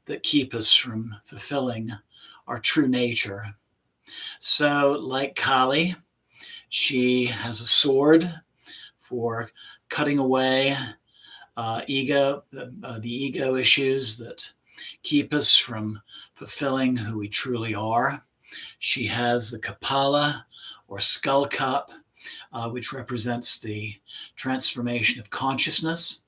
that keep us from fulfilling our true nature. So, like Kali, she has a sword for cutting away the ego issues that keep us from fulfilling who we truly are. She has the Kapala or skull cup, which represents the transformation of consciousness.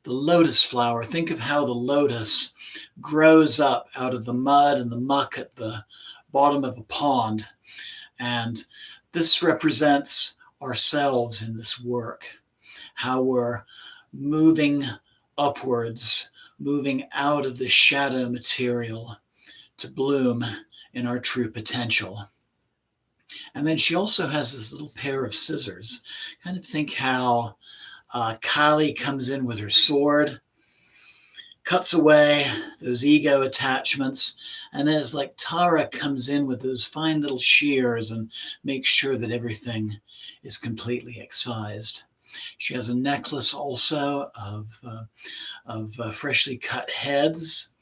The lotus flower, think of how the lotus grows up out of the mud and the muck at the bottom of a pond. And this represents ourselves in this work, how we're moving upwards, moving out of the shadow material to bloom in our true potential. And then she also has this little pair of scissors. Kind of think how Kali comes in with her sword, cuts away those ego attachments, and then it's like Tara comes in with those fine little shears and makes sure that everything is completely excised. She has a necklace also of freshly cut heads.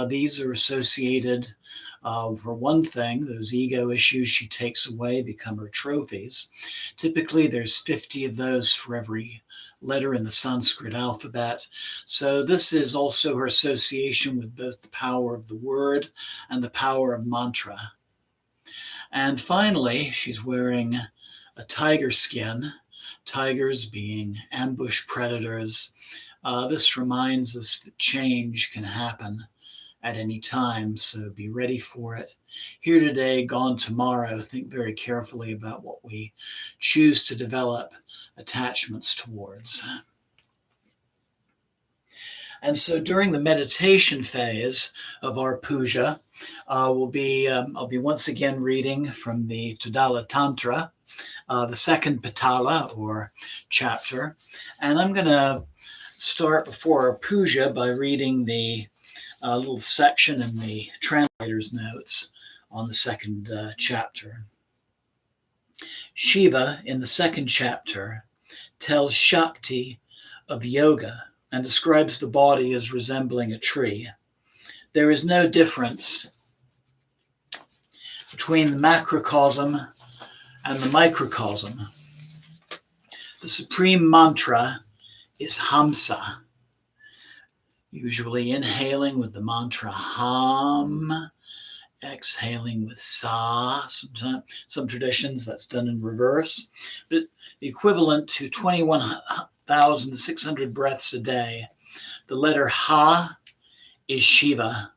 These are associated, for one thing, those ego issues she takes away become her trophies. Typically, there's 50 of those for every letter in the Sanskrit alphabet. So this is also her association with both the power of the word and the power of mantra. And finally, she's wearing a tiger skin, tigers being ambush predators. This reminds us that change can happen at any time, so be ready for it. Here today, gone tomorrow. Think very carefully about what we choose to develop attachments towards. And so during the meditation phase of our puja, I'll be once again reading from the Todala Tantra, the second patala or chapter. And I'm going to start before our puja by reading the little section in the translator's notes on the second chapter. Shiva, in the second chapter, tells Shakti of yoga and describes the body as resembling a tree. There is no difference between the macrocosm and the microcosm. The supreme mantra is Hamsa, usually inhaling with the mantra Ham, exhaling with Sa. Sometimes, some traditions that's done in reverse, but the equivalent to 21,600 breaths a day. The letter Ha is Shiva,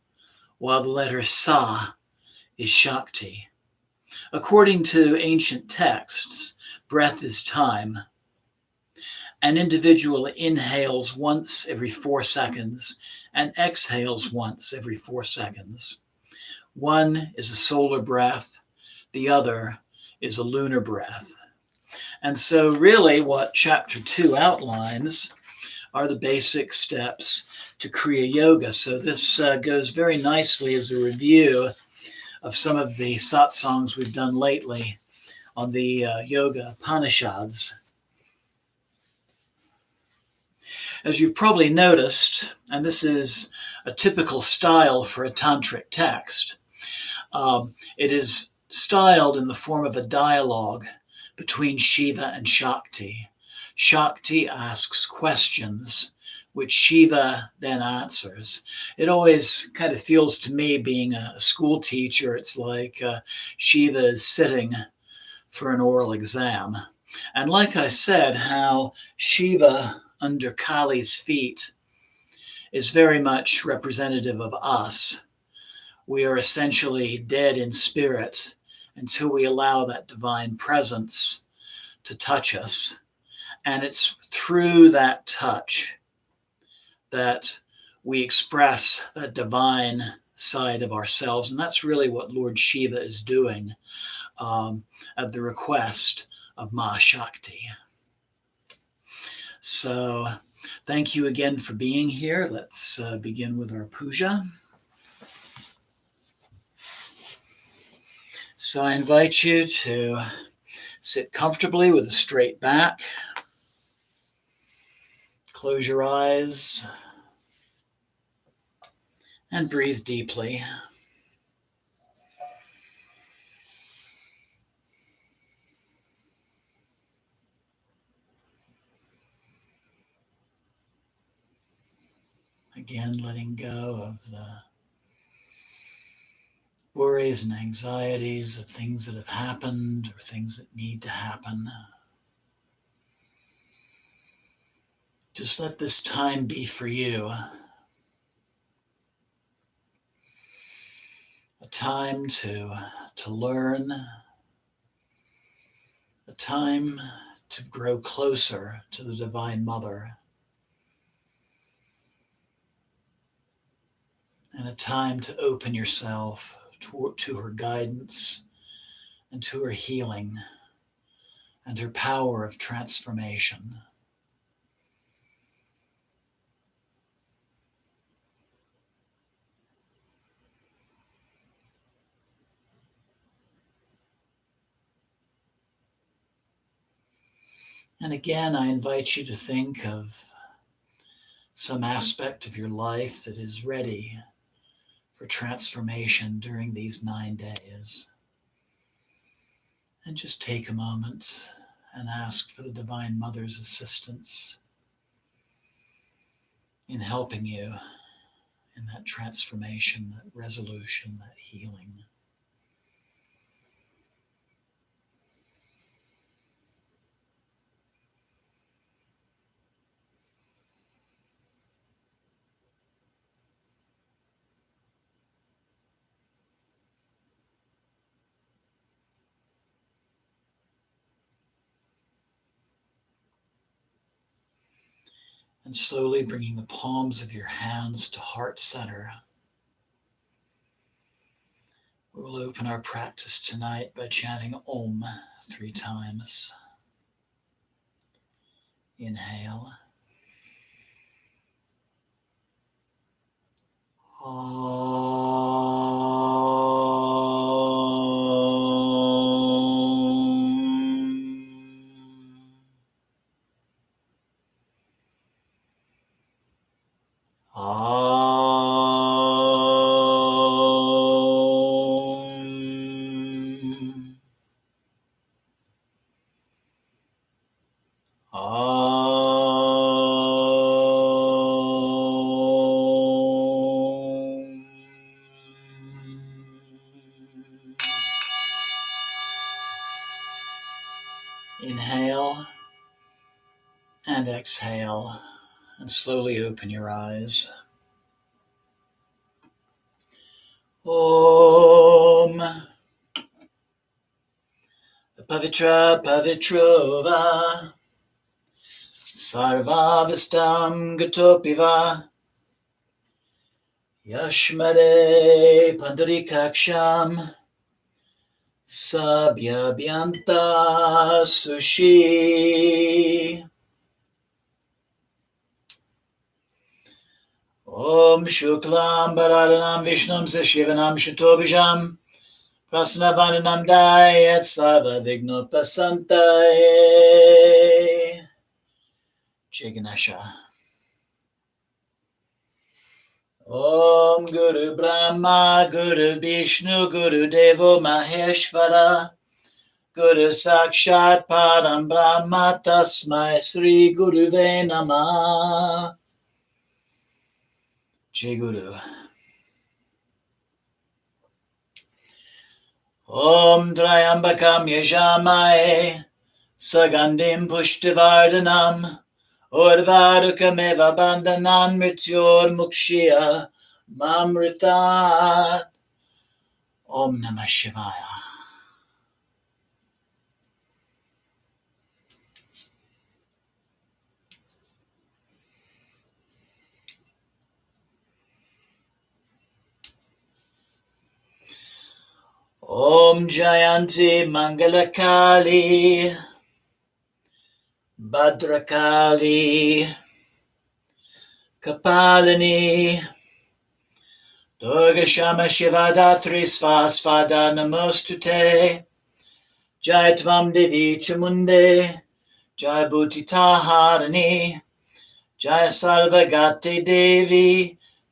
while the letter Sa is Shakti. According to ancient texts, breath is time. An individual inhales once every 4 seconds and exhales once every 4 seconds. One is a solar breath, the other is a lunar breath. And so really what chapter 2 outlines are the basic steps to Kriya Yoga. So this goes very nicely as a review of some of the satsangs we've done lately on the Yoga Upanishads. As you've probably noticed, and this is a typical style for a tantric text, it is styled in the form of a dialogue between Shiva and Shakti. Shakti asks questions, which Shiva then answers. It always kind of feels to me, being a school teacher, it's like Shiva is sitting for an oral exam. And like I said, how Shiva under Kali's feet is very much representative of us. We are essentially dead in spirit until we allow that divine presence to touch us. And it's through that touch that we express that divine side of ourselves. And that's really what Lord Shiva is doing at the request of Ma Shakti. So thank you again for being here. Let's begin with our puja. So I invite you to sit comfortably with a straight back. Close your eyes And breathe deeply. Again, letting go of the worries and anxieties of things that have happened or things that need to happen. Just let this time be for you. A time to learn, a time to grow closer to the Divine Mother, and a time to open yourself to her guidance and to her healing and her power of transformation. And again, I invite you to think of some aspect of your life that is ready for transformation during these 9 days. And just take a moment and ask for the Divine Mother's assistance in helping you in that transformation, that resolution, that healing. And slowly bringing the palms of your hands to heart center. We will open our practice tonight by chanting Om 3 times. Inhale. Inhale and exhale, and slowly open your eyes. Om Pavitra Pavitrova Sarvavastam Gatopiva Yashmare Pandarikaksham Sabhyabhyanta Sushi. Om Shuklam Bharadhanam Vishnam Sashivanam Shatobhijam Prasnavananam Dayat Sava Vignopasantaye. Jai Ganesha. Om Guru Brahma Guru Vishnu Guru Devo Maheshvara Guru Sakshat Param Brahma Tasmai Sri Guruve Namah. Jai Guru. Om Trayambakam Yajamaye Sagandim Pushtivardhanam Urvarukameva Bandhanan Mrityor Mukshya Mamritat. Om Namah Shivaya. Om Jayanti Mangalakali Bhadrakali Kapalini Durga Shama Shivadatri Svasvada Namostute. Jai Tvam Devi Chamunde Jai Bhutitaharani Jai Sarvagati Devi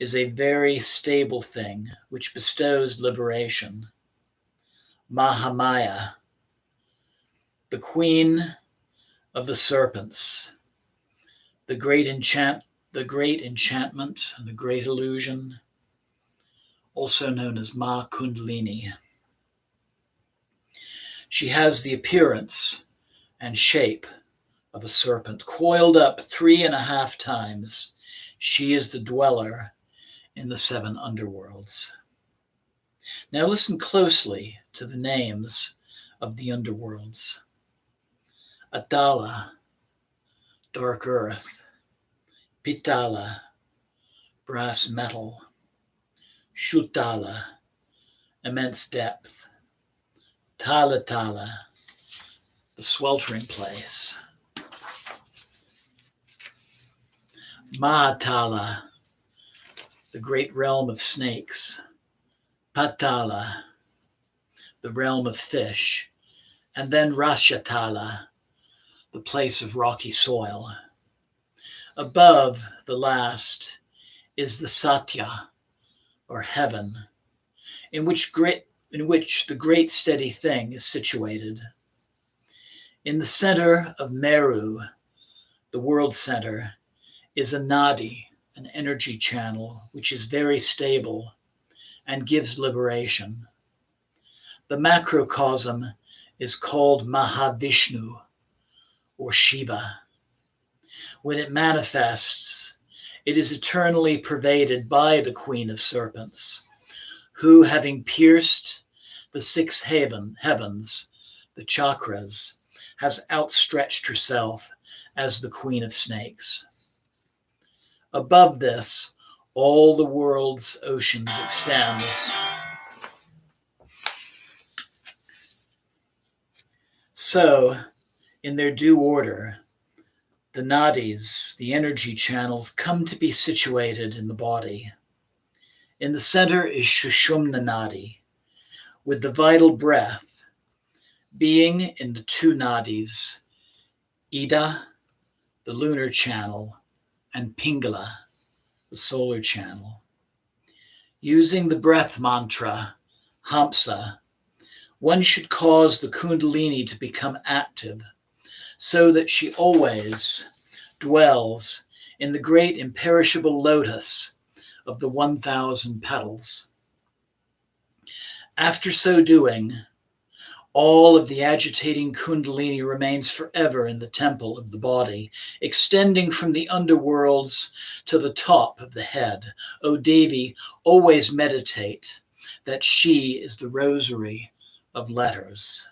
is a very stable thing which bestows liberation. Mahamaya, the queen of the serpents, the great enchantment, and the great illusion, also known as Ma Kundalini. She has the appearance and shape of a serpent, coiled up 3.5 times. She is the dweller in the 7 underworlds. Now listen closely to the names of the underworlds. Atala, dark earth. Pitala, brass metal. Shutala, immense depth. Talatala, the sweltering place. Mahatala, the great realm of snakes. Patala, the realm of fish. And then Rashatala, the place of rocky soil. Above the last is the Satya, or heaven, in which the great steady thing is situated. In the center of Meru, the world center, is a nadi, an energy channel, which is very stable and gives liberation. The macrocosm is called Mahavishnu, or Shiva. When it manifests, it is eternally pervaded by the Queen of Serpents, who, having pierced the 6 heavens, the chakras, has outstretched herself as the Queen of Snakes. Above this, all the world's oceans extends. So, in their due order, the nadis, the energy channels, come to be situated in the body. In the center is Shushumna Nadi, with the vital breath being in the 2 nadis, Ida, the lunar channel, and Pingala, the solar channel. Using the breath mantra, Hamsa, one should cause the Kundalini to become active so that she always dwells in the great imperishable lotus of the 1,000 petals. After so doing, all of the agitating Kundalini remains forever in the temple of the body, extending from the underworlds to the top of the head. O Devi, always meditate that she is the rosary of letters.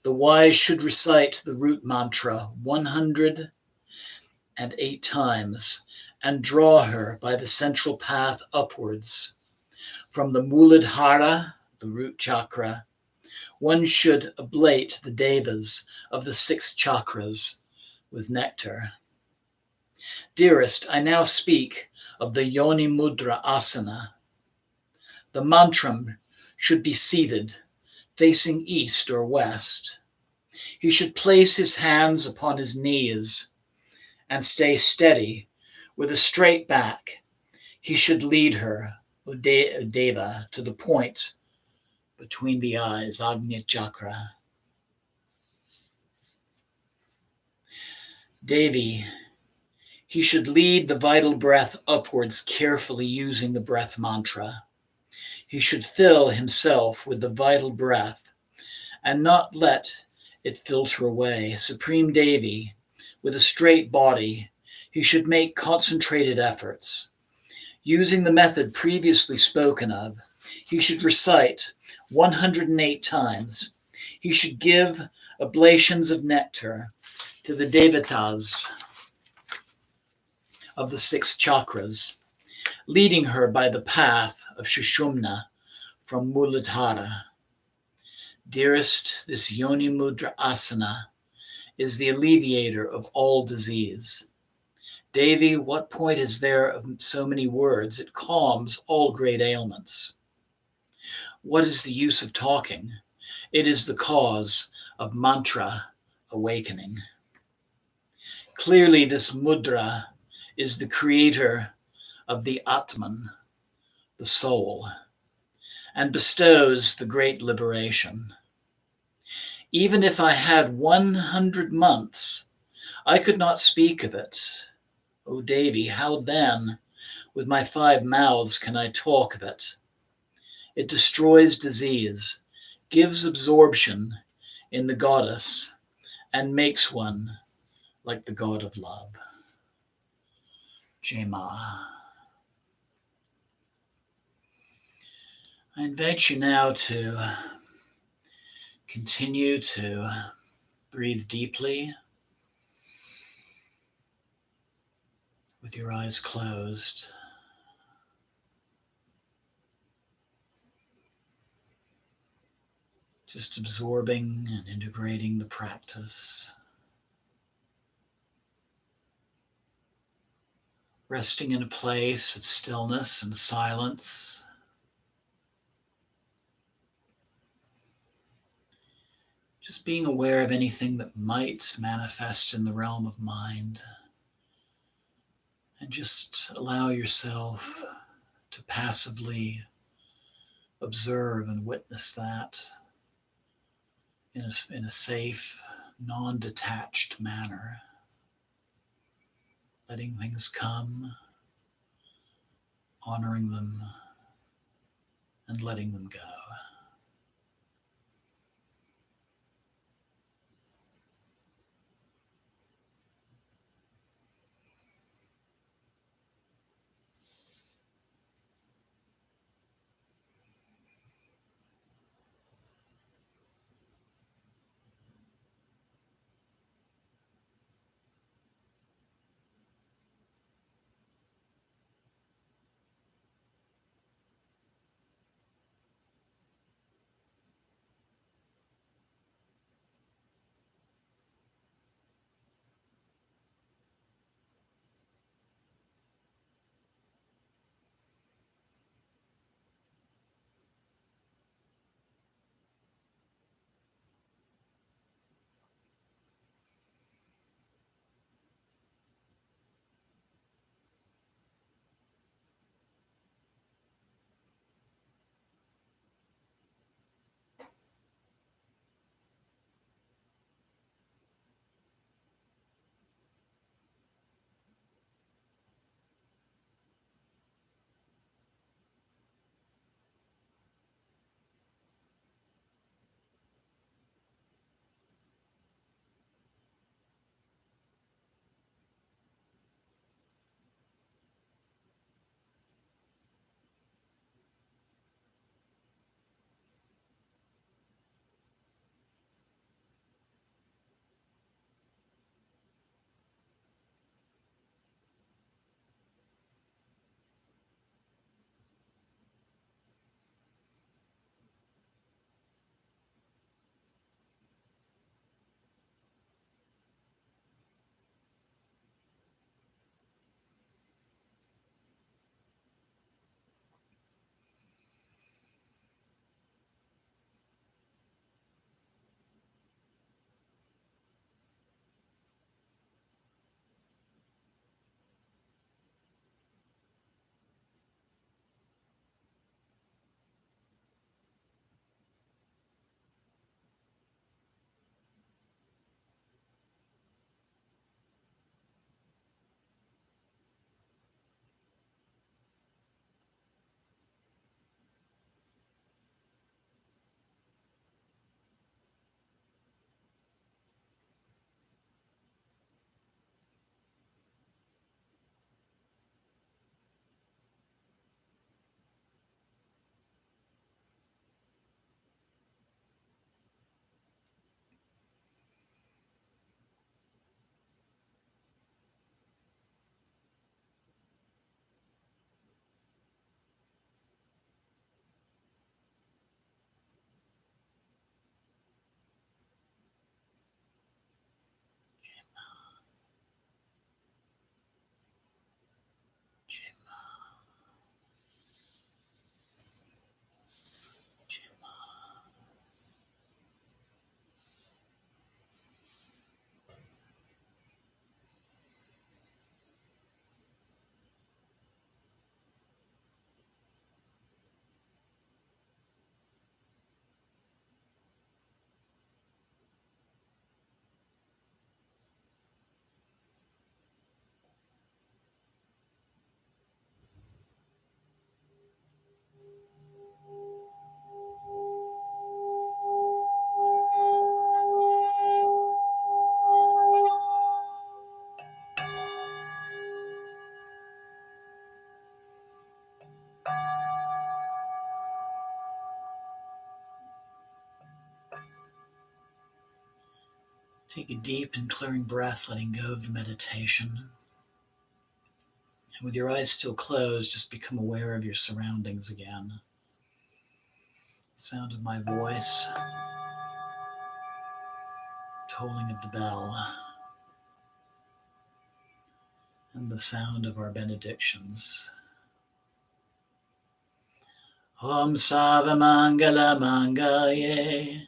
The wise should recite the root mantra 108 times and draw her by the central path upwards. From the Muladhara, the root chakra, one should ablate the devas of the 6 chakras with nectar. Dearest, I now speak of the Yoni Mudra Asana. The mantra should be seated, facing east or west. He should place his hands upon his knees and stay steady with a straight back. He should lead her, Deva, to the point between the eyes, Agnya Chakra. Devi, he should lead the vital breath upwards carefully using the breath mantra. He should fill himself with the vital breath and not let it filter away. Supreme Devi, with a straight body, he should make concentrated efforts. Using the method previously spoken of, he should recite 108 times. He should give oblations of nectar to the devatas of the 6 chakras, leading her by the path of Shushumna from Muladhara. Dearest, this Yoni Mudra Asana is the alleviator of all disease. Devi, what point is there of so many words? It calms all great ailments. What is the use of talking? It is the cause of mantra awakening. Clearly, this mudra is the creator of the Atman, the soul, and bestows the great liberation. Even if I had 100 months, I could not speak of it. O Devi, how then, with my 5 mouths, can I talk of it? It destroys disease, gives absorption in the goddess, and makes one like the god of love. Jai Ma. I invite you now to continue to breathe deeply with your eyes closed. Just absorbing and integrating the practice. Resting in a place of stillness and silence. Just being aware of anything that might manifest in the realm of mind. And just allow yourself to passively observe and witness that in a safe, non-detached manner. Letting things come, honoring them, and letting them go. Take a deep and clearing breath, letting go of the meditation. And with your eyes still closed, just become aware of your surroundings again. The sound of my voice, tolling of the bell, and the sound of our benedictions. Om Sarvamangala Mangalye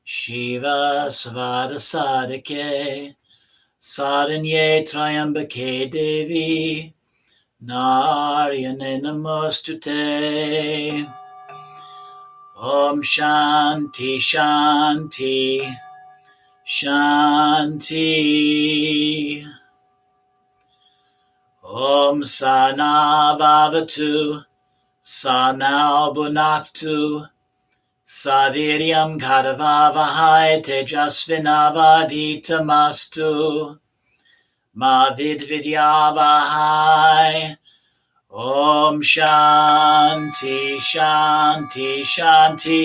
Shiva Savada Sadike Saranye Triambake Devi Naryane Namostute. Om Shanti Shanti Shanti. Om Sana Bhavatu Sanao Bhunaktu Saviryam Kadavavahai Tejasvinavaditamastu Ma Vidvidyavahai. Om Shanti Shanti Shanti.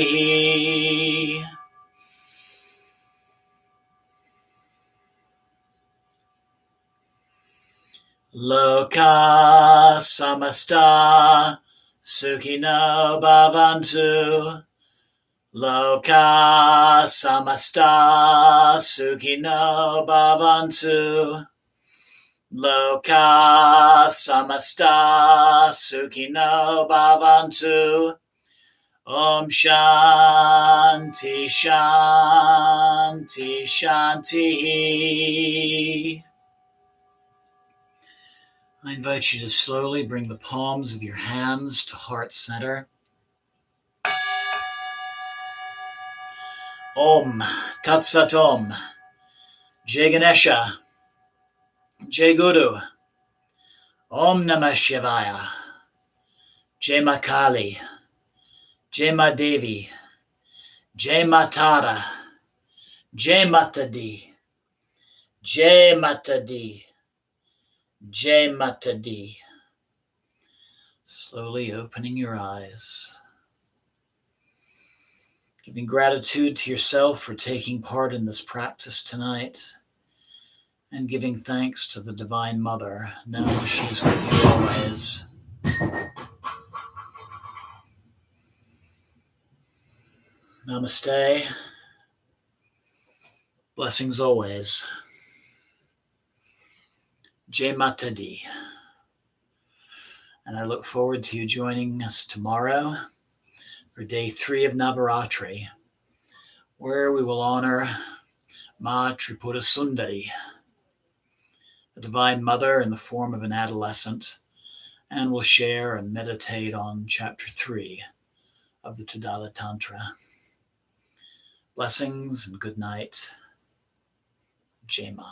Loka Samasta Sukhino Bhavantu. Loka Samasta Sukhino Bhavantu. Loka Samasta Sukhino Bhavantu. Om Shanti Shanti Shanti. I invite you to slowly bring the palms of your hands to heart center. Om Tat Sat Om. Jai Ganesha. Jai Guru. Om Namah Shivaya. Jai Ma Kali. Jai Ma Devi. Jai Ma Tara. Jai Mata Di. Jai Mata Di. Jai Mata Di. Slowly opening your eyes. Giving gratitude to yourself for taking part in this practice tonight. And giving thanks to the Divine Mother. Know she's with you always. Namaste. Blessings always. Jai Mata Di. And I look forward to you joining us tomorrow for day 3 of Navaratri, where we will honor Ma Tripura Sundari, the Divine Mother in the form of an adolescent, and we'll share and meditate on chapter 3 of the Todala Tantra. Blessings and good night. Jai Ma.